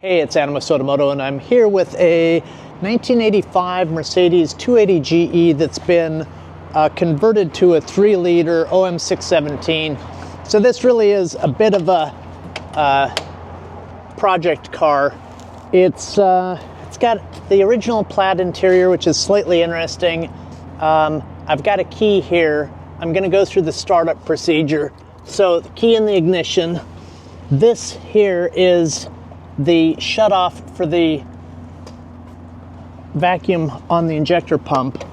Hey, it's Adam with SODO Moto, and I'm here with a 1985 Mercedes 280 GE that's been converted to a 3-liter OM617. So this really is a bit of a project car. It's got the original plaid interior, which is slightly interesting. I've got a key here. I'm going to go through the startup procedure. So the key in the ignition. This here is the shutoff for the vacuum on the injector pump.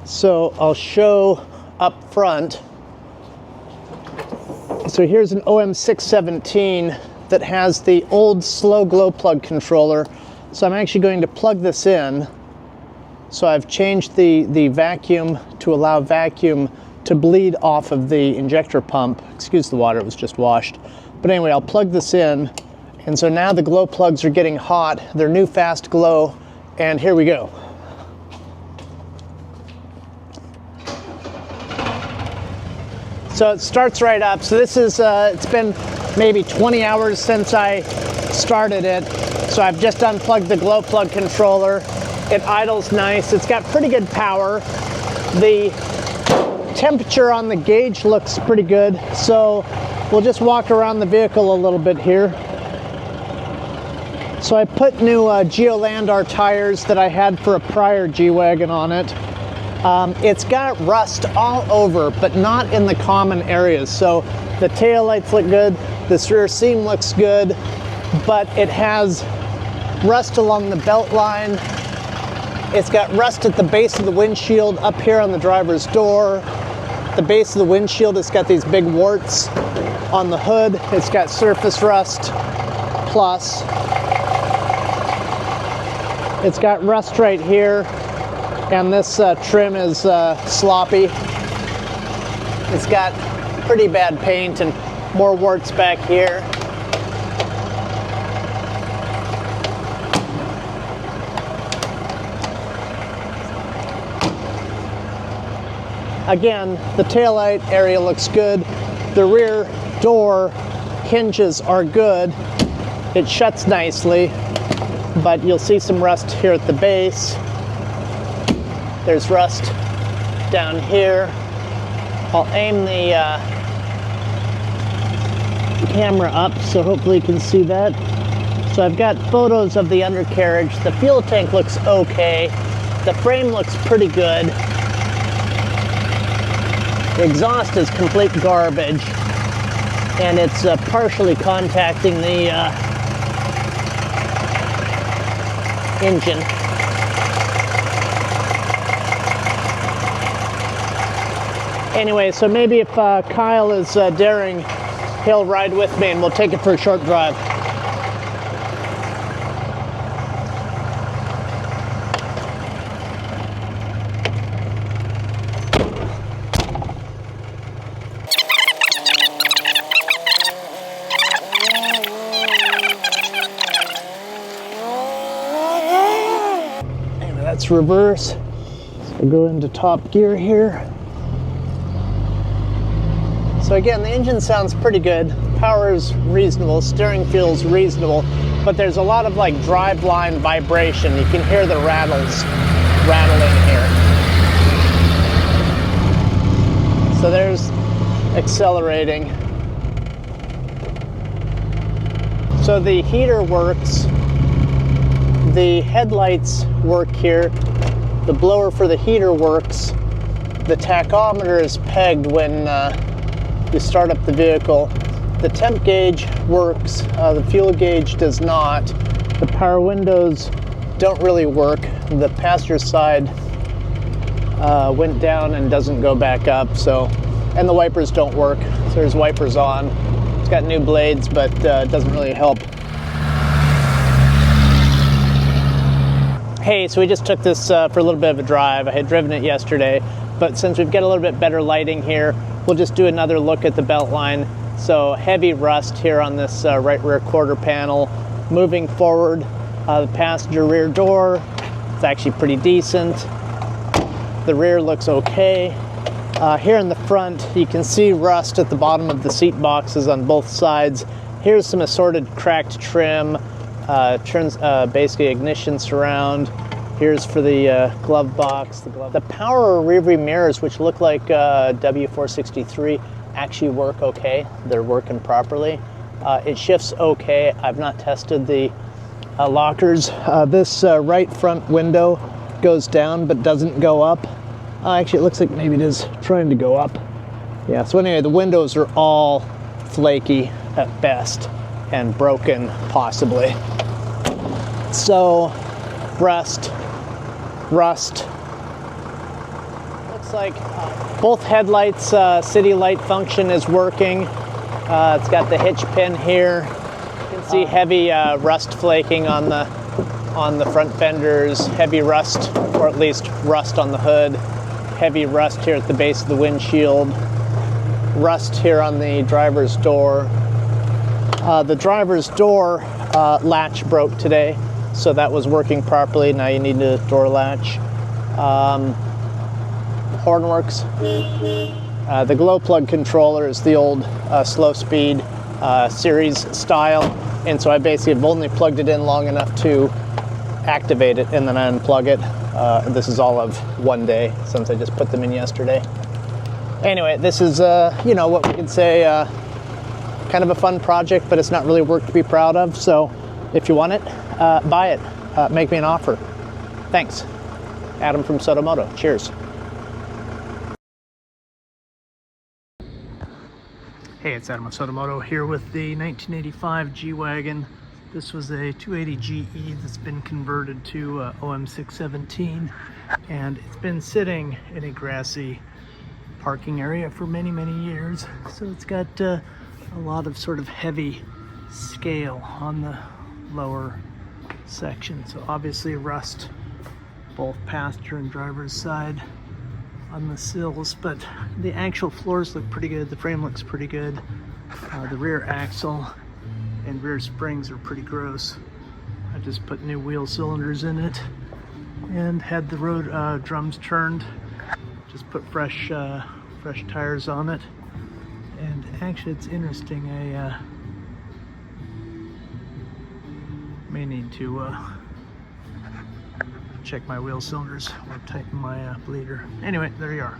So I'll show up front. So here's an OM617 that has the old slow glow plug controller. So I'm actually going to plug this in. So I've changed the vacuum to allow vacuum to bleed off of the injector pump. Excuse the water, it was just washed. But anyway, I'll plug this in. And so now the glow plugs are getting hot. They're new fast glow, and here we go. So it starts right up. So this is, it's been maybe 20 hours since I started it. So I've just unplugged the glow plug controller. It idles nice. It's got pretty good power. The temperature on the gauge looks pretty good. So we'll just walk around the vehicle a little bit here. So I put new Gelaendewagen tires that I had for a prior G-Wagon on it. It's got rust all over, but not in the common areas. So the taillights look good, this rear seam looks good, but it has rust along the belt line. It's got rust at the base of the windshield, up here on the driver's door. The base of the windshield, it's got these big warts. On the hood, it's got surface rust plus. It's got rust right here, and this trim is sloppy. It's got pretty bad paint and more warts back here. Again, the taillight area looks good. The rear door hinges are good. It shuts nicely, but you'll see some rust here at the base. There's rust down here. I'll aim the camera up so hopefully you can see that. So I've got photos of the undercarriage. The fuel tank looks okay. The frame looks pretty good. The exhaust is complete garbage, and it's partially contacting the engine. Anyway, so maybe if Kyle is daring, he'll ride with me and we'll take it for a short drive. That's reverse. So go into top gear here. So again, the engine sounds pretty good. Power is reasonable, steering feels reasonable, but there's a lot of like driveline vibration. You can hear the rattles rattling here. So there's accelerating. So the heater works. The headlights work here. The blower for the heater works. The tachometer is pegged when you start up the vehicle. The temp gauge works. The fuel gauge does not. The power windows don't really work. The passenger side went down and doesn't go back up. So, and the wipers don't work. So there's wipers on. It's got new blades, but it doesn't really help. Hey, so we just took this for a little bit of a drive. I had driven it yesterday, but since we've got a little bit better lighting here, we'll just do another look at the belt line. So heavy rust here on this right rear quarter panel. Moving forward, the passenger rear door, it's actually pretty decent. The rear looks okay. Here in the front, you can see rust at the bottom of the seat boxes on both sides. Here's some assorted cracked trim. Turns basically ignition surround. Here's for the glove box. The power rear view mirrors, which look like W463, actually work okay. They're working properly. It shifts okay. I've not tested the lockers. This right front window goes down but doesn't go up. Actually, it looks like maybe it is trying to go up. Yeah, so anyway, the windows are all flaky at best and broken possibly. So, rust. Looks like both headlights, city light function is working. It's got the hitch pin here. You can see heavy rust flaking on the front fenders, heavy rust, or at least rust on the hood, heavy rust here at the base of the windshield, rust here on the driver's door. The driver's door latch broke today, so that was working properly. Now you need a door latch. Horn works. The glow plug controller is the old slow speed series style, and so I basically have only plugged it in long enough to activate it and then I unplug it. This is all of one day since I just put them in yesterday. Anyway, this is you know, what we could say kind of a fun project, but it's not really work to be proud of. So if you want it, buy it. Make me an offer. Thanks. Adam from SODO Moto. Cheers. Hey, it's Adam with SODO Moto here with the 1985 G-Wagon. This was a 280 GE that's been converted to OM617, and it's been sitting in a grassy parking area for many, many years. So it's got a lot of sort of heavy scale on the lower section. So obviously rust, both passenger and driver's side on the sills, but the actual floors look pretty good. The frame looks pretty good. The rear axle and rear springs are pretty gross. I just put new wheel cylinders in it and had the road drums turned. Just put fresh tires on it. And actually, it's interesting. I may need to check my wheel cylinders or tighten my bleeder. Anyway, there you are.